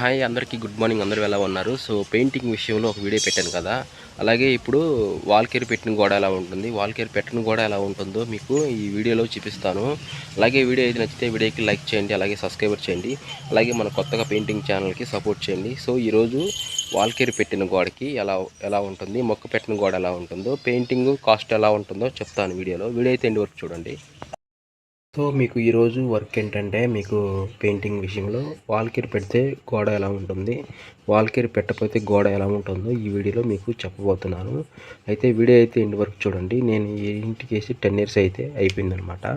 Hi అందరికీ good morning. అందరూ ఎలా ఉన్నారు? సో పెయింటింగ్ విషయంలో ఒక వీడియో పెట్టాను కదా, అలాగే ఇప్పుడు వాల్ కేర్ పెట్టిన గోడ ఎలా ఉంటుంది, వాల్ కేర్ పెట్టిన గోడ ఎలా ఉంటుందో మీకు ఈ వీడియోలో చూపిస్తాను. అలాగే వీడియో అయితే నచ్చితే వీడియోకి లైక్ చేయండి, అలాగే సబ్స్క్రైబర్ చేయండి, అలాగే మన కొత్తగా పెయింటింగ్ ఛానల్కి సపోర్ట్ చేయండి. సో ఈరోజు వాల్ కేర్ పెట్టిన గోడకి ఎలా ఎలా ఉంటుంది, మొక్క పెట్టిన గోడ ఎలా ఉంటుందో, పెయింటింగ్ కాస్ట్ ఎలా ఉంటుందో చెప్తాను వీడియోలో. వీడియో అయితే ఎండ్ వరకు చూడండి. సో మీకు ఈరోజు వర్క్ ఏంటంటే, మీకు పెయింటింగ్ విషయంలో వాల్ కేర్ పెడితే గోడ ఎలా ఉంటుంది, వాల్ కేర్ పెట్టకపోతే గోడ ఎలా ఉంటుందో ఈ వీడియోలో మీకు చెప్పబోతున్నాను. అయితే వీడియో అయితే ఎండ్ వరకు చూడండి. నేను ఈ ఇంటికి వేసి 10 years అయితే అయిపోయిందనమాట.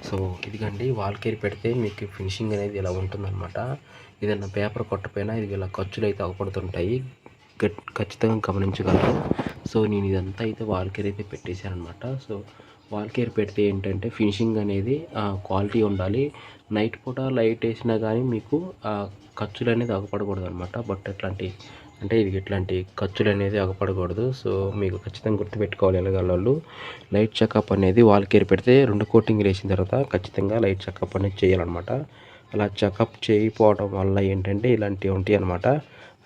సో ఇదిగండి, వాల్ కేర్ పెడితే మీకు ఫినిషింగ్ అనేది ఇలా ఉంటుందన్నమాట. ఏదైనా పేపర్ కొట్టపోయినా ఇది ఇలా ఖర్చులు అయితే అవపడుతుంటాయి, ఖచ్చితంగా గమనించగలరు. సో నేను ఇదంతా అయితే వాల్ కేర్ అయితే పెట్టేశాను అనమాట. సో వాల్ కేర్ పెడితే ఏంటంటే ఫినిషింగ్ అనేది క్వాలిటీ ఉండాలి. నైట్ పూట లైట్ వేసినా కానీ మీకు ఖర్చులు అనేది అగపడకూడదు అనమాట. బట్ ఇట్లాంటి ఖర్చులు అనేది అగపడకూడదు. సో మీకు ఖచ్చితంగా గుర్తుపెట్టుకోవాలి ఎలాగలవాళ్ళు. లైట్ చెకప్ అనేది వాల్ కేర్ పెడితే 2 కోటింగ్ వేసిన తర్వాత ఖచ్చితంగా లైట్ చెకప్ అనేది చేయాలన్నమాట. అలా చెకప్ చేయకపోవడం వల్ల ఏంటంటే ఇలాంటివి ఉంటాయి అనమాట.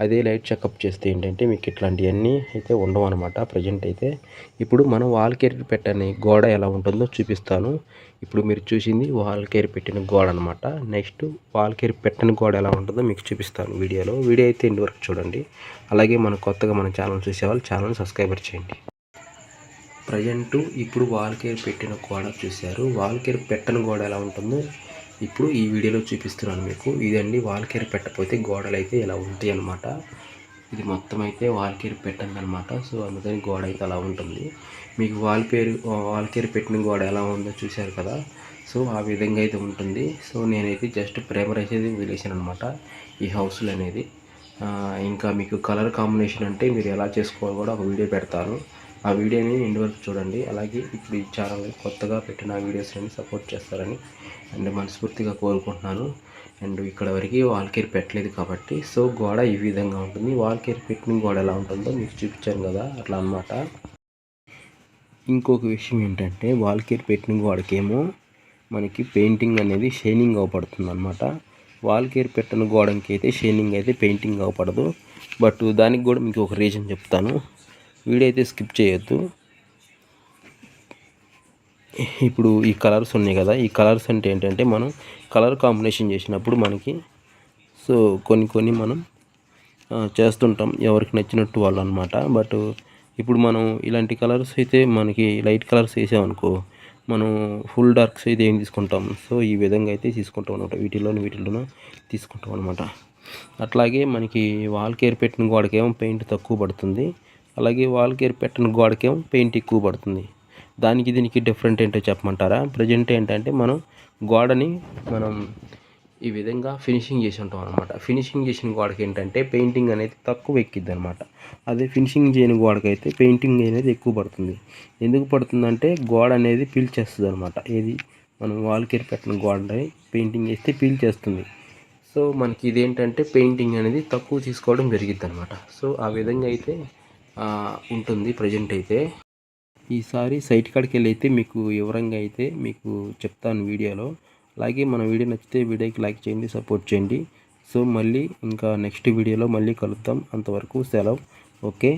అదే లైట్ చెకప్ చేస్తే ఏంటంటే మీకు ఇట్లాంటివన్నీ అయితే ఉండవు అనమాట. ప్రజెంట్ అయితే ఇప్పుడు మనం వాల్ కేర్ పెట్టని గోడ ఎలా ఉంటుందో చూపిస్తాను. ఇప్పుడు మీరు చూసింది వాల్ కేర్ పెట్టిన గోడ అనమాట. నెక్స్ట్ వాల్ కేర్ పెట్టని గోడ ఎలా ఉంటుందో మీకు చూపిస్తాను వీడియోలో. వీడియో అయితే ఎండ్ వరకు చూడండి. అలాగే కొత్తగా మన ఛానల్ చూసేవాళ్ళు ఛానల్ సబ్స్క్రైబర్ చేయండి. ప్రజెంట్ ఇప్పుడు వాల్ కేర్ పెట్టిన గోడ చూశారు. వాల్ కేర్ పెట్టని గోడ ఎలా ఉంటుందో ఇప్పుడు ఈ వీడియోలో చూపిస్తున్నాను మీకు. ఇదండి వాల్ కేర్ పెట్టకపోతే గోడలు అయితే ఇలా ఉంటాయి అన్నమాట. ఇది మొత్తం అయితే వాల్ కేర్ పెట్టండి అనమాట. సో అందుకని గోడ అయితే అలా ఉంటుంది. మీకు వాల్ కేర్ పెట్టిన గోడ ఎలా ఉందో చూశారు కదా. సో ఆ విధంగా అయితే ఉంటుంది. సో నేనైతే జస్ట్ ప్రైమర్ అయితే వదిలేసాను అనమాట ఈ హౌస్లో అనేది. ఇంకా మీకు కలర్ కాంబినేషన్ అంటే మీరు ఎలా చేసుకోవాలో కూడా ఒక వీడియో పెడతాను. ఆ వీడియోని ఎండ్ వరకు చూడండి. అలాగే ఇప్పుడు ఈ ఛానల్ కొత్తగా పెట్టిన వీడియోస్ని సపోర్ట్ చేస్తారని అండ్ మనస్ఫూర్తిగా కోరుకుంటున్నాను. అండ్ ఇక్కడ వరకు వాల్ కేర్ పెట్టలేదు కాబట్టి సో గోడ ఈ విధంగా ఉంటుంది. వాల్ కేర్ పెట్టిన గోడ ఎలా ఉంటుందో మీకు చూపించాను కదా, అట్లా అన్నమాట. ఇంకొక విషయం ఏంటంటే వాల్ కేర్ పెట్టిన గోడకేమో మనకి పెయింటింగ్ అనేది షైనింగ్ అవపడుతుంది అనమాట. వాల్ కేర్ పెట్టిన గోడకి అయితే షైనింగ్ అయితే పెయింటింగ్ అవపడదు. బట్ దానికి కూడా మీకు ఒక రీజన్ చెప్తాను. వీడియో అయితే స్కిప్ చేయొద్దు. ఇప్పుడు ఈ కలర్స్ ఉన్నాయి కదా, ఈ కలర్స్ అంటే ఏంటంటే మనం కలర్ కాంబినేషన్ చేసినప్పుడు మనకి సో కొన్ని మనం చేస్తుంటాం ఎవరికి నచ్చినట్టు వాళ్ళు అనమాట. బట్ ఇప్పుడు మనం ఇలాంటి కలర్స్ అయితే మనకి లైట్ కలర్స్ వేసామనుకో మనం ఫుల్ డార్క్స్ అయితే ఏం తీసుకుంటాం. సో ఈ విధంగా అయితే తీసుకుంటాం అనమాట. వీటిల్లోనూ తీసుకుంటాం అనమాట. అట్లాగే మనకి వాల్ కేర్ పెట్టిన గోడకేమో పెయింట్ తక్కువ పడుతుంది, అలాగే వాల్ కేర్ పెట్టిన గోడకేమో పెయింట్ ఎక్కువ పడుతుంది. దీనికి డిఫరెంట్ ఏంటో చెప్పమంటారా? ప్రజెంట్ ఏంటంటే మనం గోడని ఈ విధంగా ఫినిషింగ్ చేసి ఉంటాం అనమాట. ఫినిషింగ్ చేసిన గోడకి ఏంటంటే పెయింటింగ్ అనేది తక్కువ ఎక్కిద్ది అనమాట. అదే ఫినిషింగ్ చేయని గోడకైతే పెయింటింగ్ అనేది ఎక్కువ పడుతుంది. ఎందుకు పడుతుందంటే గోడ అనేది పీల్చేస్తుంది అనమాట. ఏది మనం వాల్ కేర్ పెట్టిన గోడని పెయింటింగ్ వేస్తే పీల్చేస్తుంది. సో మనకి ఇదేంటంటే పెయింటింగ్ అనేది తక్కువ తీసుకోవడం జరిగిద్ది అనమాట. సో ఆ విధంగా అయితే ఉంటుంది ప్రజెంట్ అయితే. ఈసారి సైట్ కాడికి వెళ్ళి అయితే మీకు వివరంగా అయితే మీకు చెప్తాను వీడియోలో. అలాగే మన వీడియో నచ్చితే వీడియోకి లైక్ చేయండి, సపోర్ట్ చేయండి. సో మళ్ళీ ఇంకా నెక్స్ట్ వీడియోలో మళ్ళీ కలుద్దాం. అంతవరకు సెలవు. ఓకే.